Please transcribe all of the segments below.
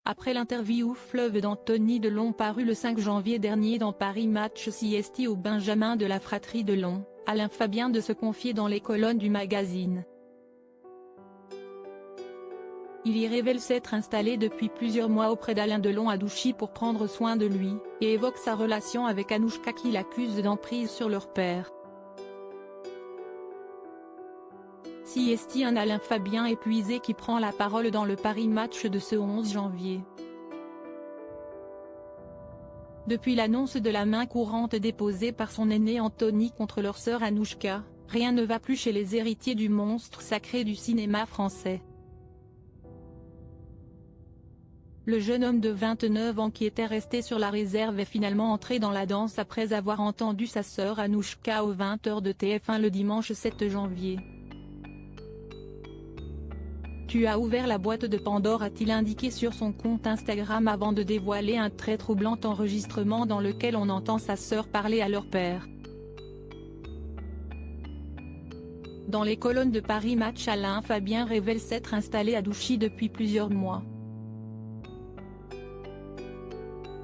Après l'interview fleuve d'Anthony Delon parue le 5 janvier dernier dans Paris Match CST au Benjamin de la fratrie Delon, Alain Fabien de se confier dans les colonnes du magazine. Il y révèle s'être installé depuis plusieurs mois auprès d'Alain Delon à Douchy pour prendre soin de lui, et évoque sa relation avec Anouchka qu'il accuse d'emprise sur leur père. CST un Alain Fabien épuisé qui prend la parole dans le Paris Match de ce 11 janvier. Depuis l'annonce de la main courante déposée par son aîné Anthony contre leur sœur Anouchka, rien ne va plus chez les héritiers du monstre sacré du cinéma français. Le jeune homme de 29 ans qui était resté sur la réserve est finalement entré dans la danse après avoir entendu sa sœur Anouchka aux 20h de TF1 le dimanche 7 janvier. Tu as ouvert la boîte de Pandore, a-t-il indiqué sur son compte Instagram avant de dévoiler un très troublant enregistrement dans lequel on entend sa sœur parler à leur père. Dans les colonnes de Paris Match, Alain Fabien révèle s'être installé à Douchy depuis plusieurs mois.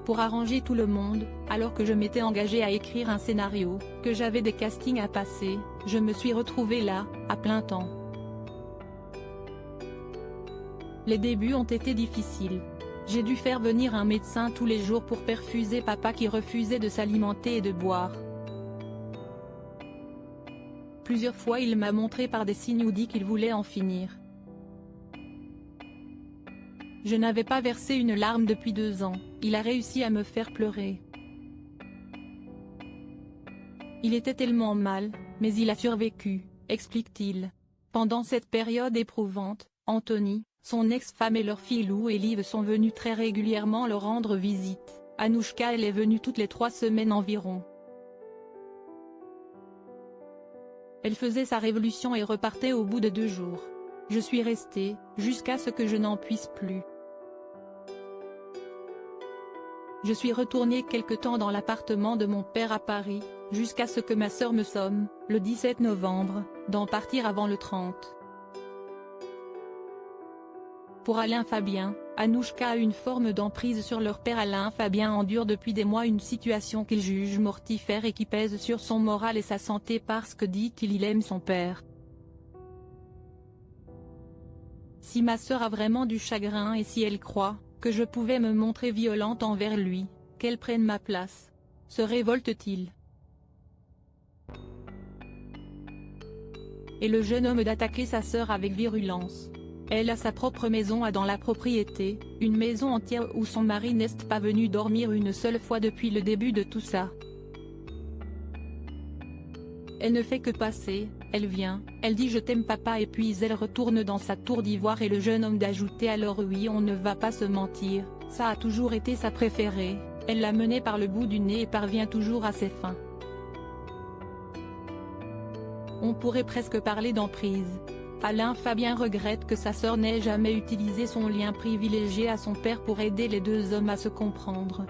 Pour arranger tout le monde, alors que je m'étais engagé à écrire un scénario, que j'avais des castings à passer, je me suis retrouvé là, à plein temps. Les débuts ont été difficiles. J'ai dû faire venir un médecin tous les jours pour perfuser papa qui refusait de s'alimenter et de boire. Plusieurs fois il m'a montré par des signes ou dit qu'il voulait en finir. Je n'avais pas versé une larme depuis 2 ans, il a réussi à me faire pleurer. Il était tellement mal, mais il a survécu, explique-t-il. Pendant cette période éprouvante, Anthony, son ex-femme et leur fille Lou et Liv sont venus très régulièrement leur rendre visite. Anouchka elle est venue toutes les 3 semaines environ. Elle faisait sa révolution et repartait au bout de 2 jours. Je suis restée, jusqu'à ce que je n'en puisse plus. Je suis retournée quelque temps dans l'appartement de mon père à Paris, jusqu'à ce que ma sœur me somme, le 17 novembre, d'en partir avant le 30. Pour Alain Fabien, Anouchka a une forme d'emprise sur leur père. Alain Fabien endure depuis des mois une situation qu'il juge mortifère et qui pèse sur son moral et sa santé parce que dit-il il aime son père. Si ma sœur a vraiment du chagrin et si elle croit que je pouvais me montrer violente envers lui, qu'elle prenne ma place, se révolte-t-il. Et le jeune homme d'attaquer sa sœur avec virulence. Elle a sa propre maison dans la propriété, une maison entière où son mari n'est pas venu dormir une seule fois depuis le début de tout ça. Elle ne fait que passer, elle vient, elle dit je t'aime papa et puis elle retourne dans sa tour d'ivoire et le jeune homme d'ajouter alors oui on ne va pas se mentir, ça a toujours été sa préférée, elle l'a menée par le bout du nez et parvient toujours à ses fins. On pourrait presque parler d'emprise. Alain Fabien regrette que sa sœur n'ait jamais utilisé son lien privilégié à son père pour aider les 2 hommes à se comprendre.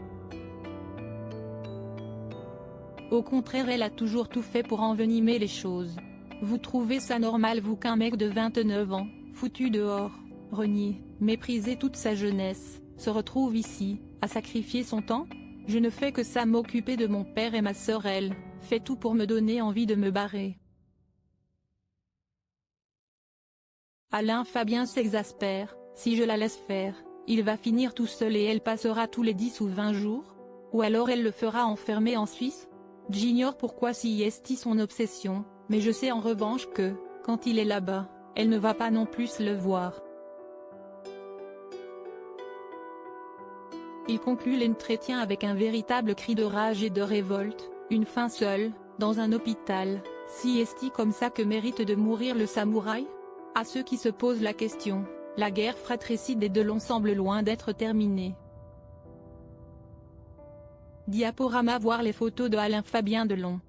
Au contraire elle a toujours tout fait pour envenimer les choses. Vous trouvez ça normal vous qu'un mec de 29 ans, foutu dehors, renié, méprisé toute sa jeunesse, se retrouve ici, à sacrifier son temps? Je ne fais que ça m'occuper de mon père et ma sœur elle, fait tout pour me donner envie de me barrer. Alain Fabien s'exaspère, si je la laisse faire, il va finir tout seul et elle passera tous les 10 ou 20 jours? Ou alors elle le fera enfermer en Suisse? J'ignore pourquoi CST son obsession, mais je sais en revanche que, quand il est là-bas, elle ne va pas non plus le voir. Il conclut l'entretien avec un véritable cri de rage et de révolte, une fin seule, dans un hôpital, CST comme ça que mérite de mourir le samouraï? À ceux qui se posent la question, la guerre fratricide des Delon semble loin d'être terminée. Diaporama voir les photos de Alain Fabien Delon.